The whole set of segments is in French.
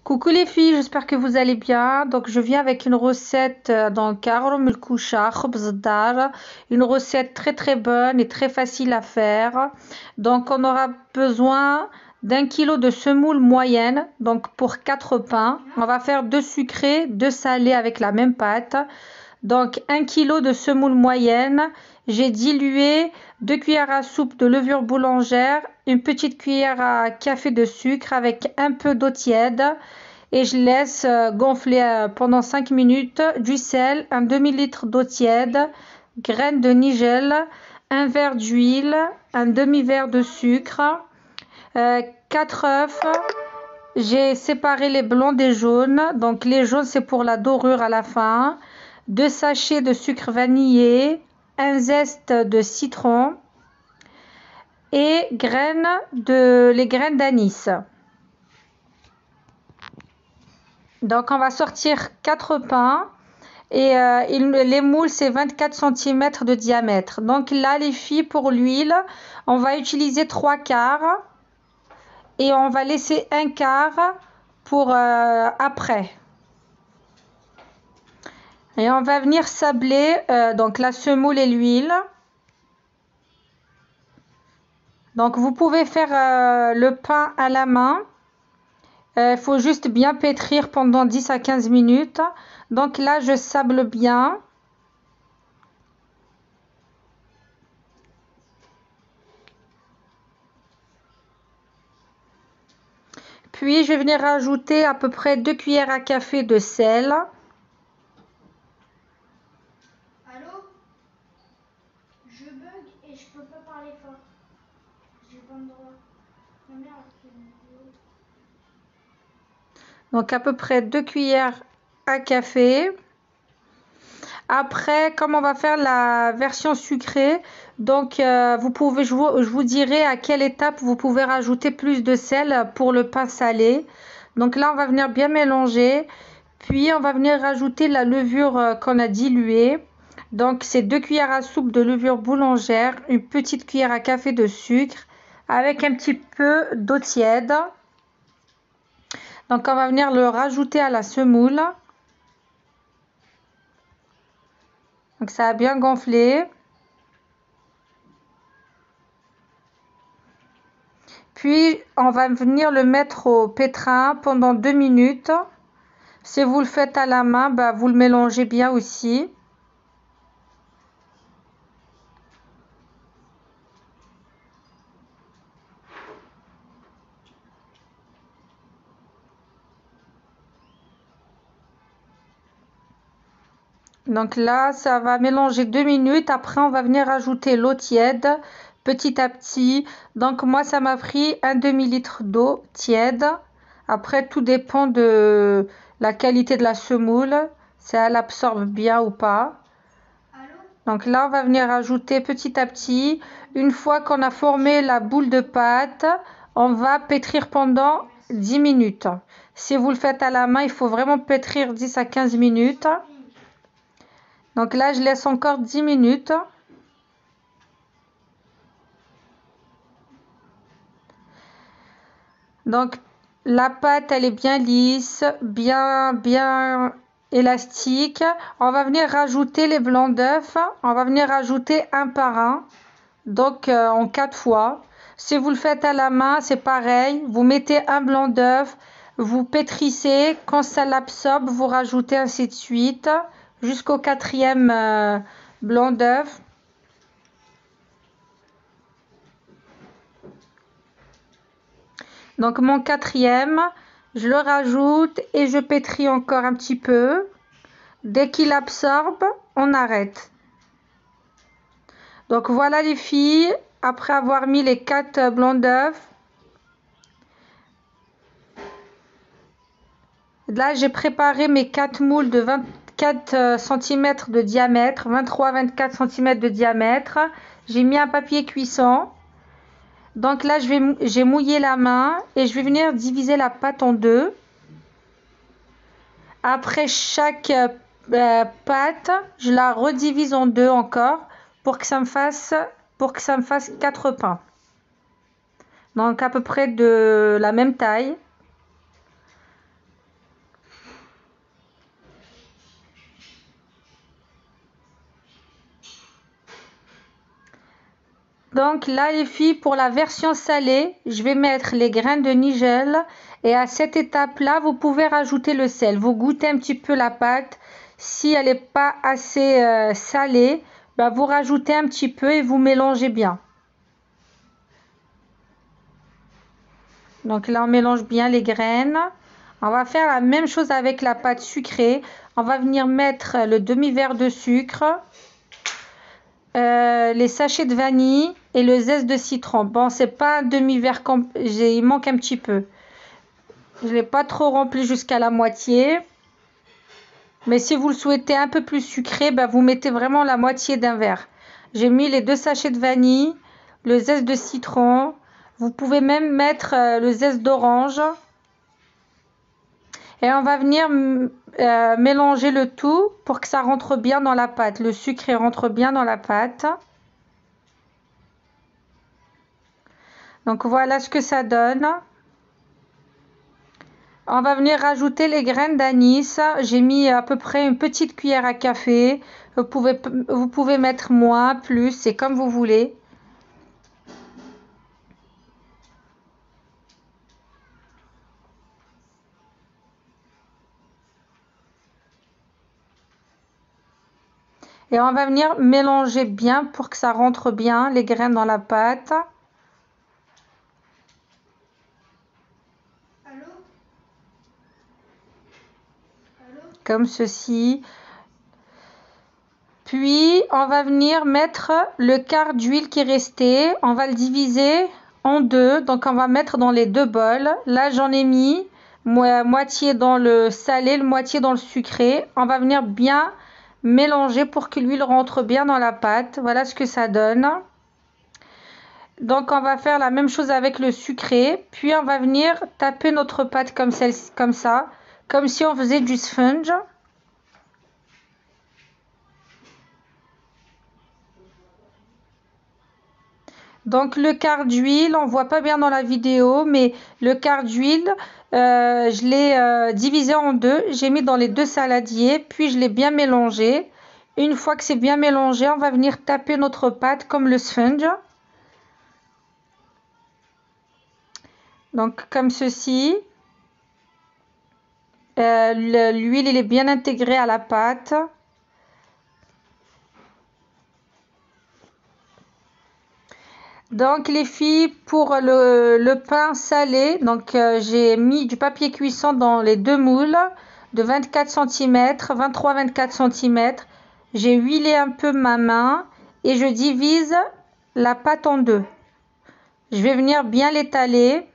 Coucou les filles, j'espère que vous allez bien. Donc je viens avec une recette donc arom el koucha, khubz dar, une recette très bonne et très facile à faire. Donc on aura besoin d'1 kilo de semoule moyenne, donc pour 4 pains. On va faire 2 sucrés, 2 salés avec la même pâte. Donc 1 kilo de semoule moyenne, j'ai dilué 2 cuillères à soupe de levure boulangère, une petite cuillère à café de sucre avec un peu d'eau tiède et je laisse gonfler pendant 5 minutes, du sel, un demi-litre d'eau tiède, graines de nigel, un verre d'huile, un demi-verre de sucre, 4 œufs. J'ai séparé les blancs des jaunes, donc les jaunes c'est pour la dorure à la fin. 2 sachets de sucre vanillé, un zeste de citron et les graines d'anis. Donc on va sortir 4 pains et les moules c'est 24 cm de diamètre. Donc là les filles, pour l'huile, on va utiliser 3 quarts et on va laisser un quart pour après. Et on va venir sabler donc la semoule et l'huile. Donc vous pouvez faire le pain à la main. Il faut juste bien pétrir pendant 10 à 15 minutes. Donc là je sable bien. Puis je vais venir rajouter à peu près 2 cuillères à café de sel. Allô? Je bug et je peux pas parler fort. J'ai pas le droit. Ma mère a fait une vidéo. Donc à peu près 2 cuillères à café. Après, comme on va faire la version sucrée, donc je vous dirai à quelle étape vous pouvez rajouter plus de sel pour le pain salé. Donc là, on va venir bien mélanger. Puis on va venir rajouter la levure qu'on a diluée. Donc c'est 2 cuillères à soupe de levure boulangère, une petite cuillère à café de sucre avec un petit peu d'eau tiède. Donc on va venir le rajouter à la semoule. Donc ça a bien gonflé. Puis on va venir le mettre au pétrin pendant 2 minutes. Si vous le faites à la main, vous le mélangez bien aussi. Donc là, ça va mélanger 2 minutes. Après, on va venir ajouter l'eau tiède petit à petit. Donc moi, ça m'a pris un demi-litre d'eau tiède. Après, tout dépend de la qualité de la semoule, si elle absorbe bien ou pas. Allô? Donc là, on va venir ajouter petit à petit. Une fois qu'on a formé la boule de pâte, on va pétrir pendant 10 minutes. Si vous le faites à la main, il faut vraiment pétrir 10 à 15 minutes. Donc là, je laisse encore 10 minutes. Donc la pâte, elle est bien lisse, bien élastique. On va venir rajouter les blancs d'œufs. On va venir rajouter un par un. Donc en 4 fois. Si vous le faites à la main, c'est pareil. Vous mettez un blanc d'œuf, vous pétrissez. Quand ça l'absorbe, vous rajoutez ainsi de suite jusqu'au 4e blanc d'œuf. Donc mon 4e, je le rajoute et je pétris encore un petit peu. Dès qu'il absorbe, on arrête. Donc voilà les filles, après avoir mis les 4 blancs d'œufs. Là, j'ai préparé mes 4 moules de 24 cm de diamètre, 23-24 cm de diamètre. J'ai mis un papier cuisson. Donc là, j'ai mouillé la main et je vais venir diviser la pâte en deux. Après chaque pâte, je la redivise en deux encore pour que ça me fasse 4 pains. Donc à peu près de la même taille. Donc là, les filles, pour la version salée, je vais mettre les graines de nigel. Et à cette étape-là, vous pouvez rajouter le sel. Vous goûtez un petit peu la pâte. Si elle n'est pas assez salée, bah, vous rajoutez un petit peu et vous mélangez bien. Donc là, on mélange bien les graines. On va faire la même chose avec la pâte sucrée. On va venir mettre le demi-verre de sucre, les sachets de vanille et le zeste de citron. Bon, c'est pas un demi-verre, il manque un petit peu. Je ne l'ai pas trop rempli jusqu'à la moitié. Mais si vous le souhaitez un peu plus sucré, ben vous mettez vraiment la moitié d'un verre. J'ai mis les 2 sachets de vanille, le zeste de citron. Vous pouvez même mettre le zeste d'orange. Et on va venir mélanger le tout pour que ça rentre bien dans la pâte. Le sucre rentre bien dans la pâte. Donc voilà ce que ça donne. On va venir rajouter les graines d'anis. J'ai mis à peu près une petite cuillère à café. Vous pouvez mettre moins, plus, c'est comme vous voulez. Et on va venir mélanger bien pour que ça rentre bien les graines dans la pâte. Allô? Allô? Comme ceci. Puis on va venir mettre le quart d'huile qui est resté. On va le diviser en deux. Donc on va mettre dans les 2 bols. Là j'en ai mis moitié dans le salé, moitié dans le sucré. On va venir bien mélanger pour que l'huile rentre bien dans la pâte. Voilà ce que ça donne. Donc on va faire la même chose avec le sucré. Puis on va venir taper notre pâte comme ça. Comme si on faisait du sponge. Donc le quart d'huile, on voit pas bien dans la vidéo, mais le quart d'huile, je l'ai divisé en 2. J'ai mis dans les 2 saladiers, puis je l'ai bien mélangé. Une fois que c'est bien mélangé, on va venir taper notre pâte comme le sponge. Donc comme ceci. L'huile, elle est bien intégrée à la pâte. Donc les filles, pour le pain salé, donc j'ai mis du papier cuisson dans les 2 moules de 24 cm, 23-24 cm. J'ai huilé un peu ma main et je divise la pâte en 2. Je vais venir bien l'étaler.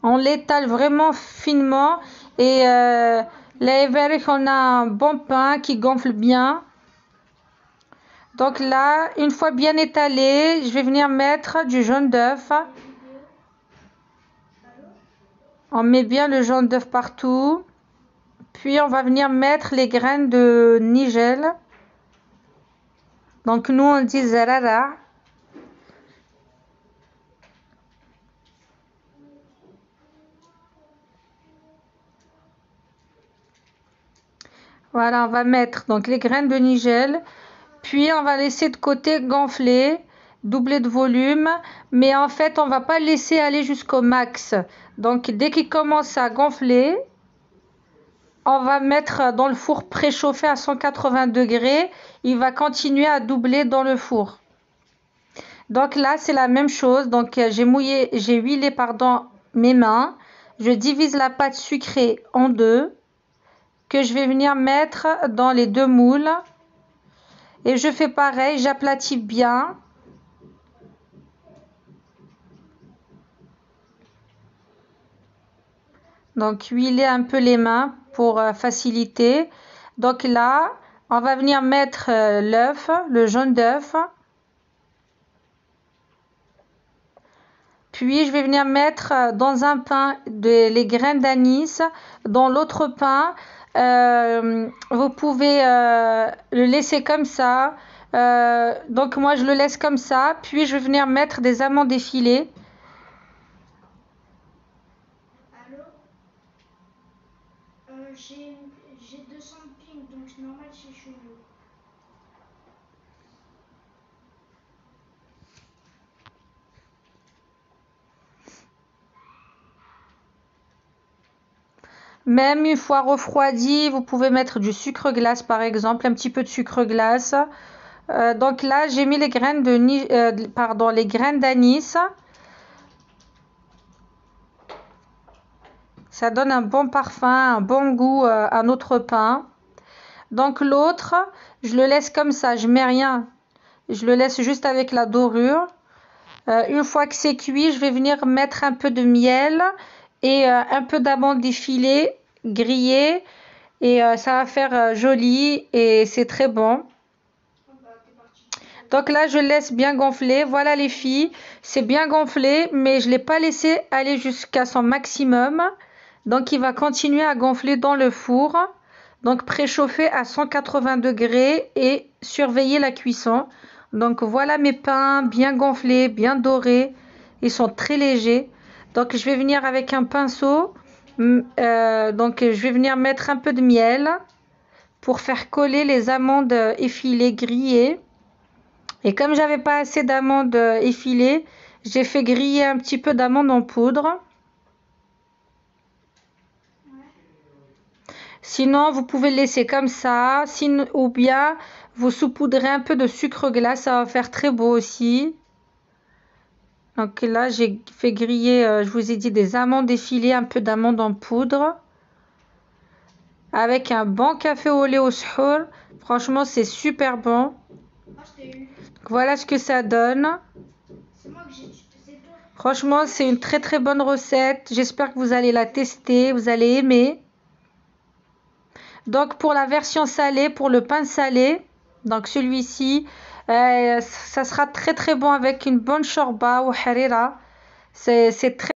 On l'étale vraiment finement et là, on a un bon pain qui gonfle bien. Donc là, une fois bien étalé, je vais venir mettre du jaune d'œuf. On met bien le jaune d'œuf partout. Puis on va venir mettre les graines de nigel. Donc nous on dit zarara. Voilà, on va mettre donc les graines de nigel. Puis on va laisser de côté gonfler, doubler de volume. Mais en fait, on va pas le laisser aller jusqu'au max. Donc dès qu'il commence à gonfler, on va mettre dans le four préchauffé à 180 degrés. Il va continuer à doubler dans le four. Donc là, c'est la même chose. Donc j'ai huilé mes mains. Je divise la pâte sucrée en 2 que je vais venir mettre dans les 2 moules. Et je fais pareil, j'aplatis bien. Donc huiler un peu les mains pour faciliter. Donc là, on va venir mettre l'œuf, le jaune d'œuf. Puis je vais venir mettre dans un pain les graines d'anis. Dans l'autre pain, vous pouvez le laisser comme ça. Donc moi je le laisse comme ça. Puis je vais venir mettre des amandes effilées. Allô? J'ai 200 ping, Même une fois refroidi, vous pouvez mettre du sucre glace par exemple, un petit peu de sucre glace. Donc là, j'ai mis les graines les graines d'anis. Ça donne un bon parfum, un bon goût à notre pain. Donc l'autre, je le laisse comme ça, je mets rien. Je le laisse juste avec la dorure. Une fois que c'est cuit, je vais venir mettre un peu de miel et un peu d'amandes effilées, grillées. Et ça va faire joli et c'est très bon. Donc là, je laisse bien gonfler. Voilà les filles, c'est bien gonflé, mais je ne l'ai pas laissé aller jusqu'à son maximum. Donc il va continuer à gonfler dans le four. Donc préchauffer à 180 degrés et surveiller la cuisson. Donc voilà mes pains bien gonflés, bien dorés. Ils sont très légers. Donc je vais venir avec un pinceau. Donc je vais venir mettre un peu de miel pour faire coller les amandes effilées grillées. Et comme j'avais pas assez d'amandes effilées, j'ai fait griller un petit peu d'amandes en poudre. Sinon, vous pouvez le laisser comme ça, ou bien vous saupoudrez un peu de sucre glace, ça va faire très beau aussi. Donc là, j'ai fait griller, je vous ai dit, des amandes effilées, un peu d'amandes en poudre. Avec un bon café au lait au suhour. Franchement, c'est super bon. Voilà ce que ça donne. Franchement, c'est une très très bonne recette. J'espère que vous allez la tester, vous allez aimer. Donc pour la version salée, pour le pain salé, donc celui-ci, ça sera très très bon avec une bonne shorba ou harira. C'est très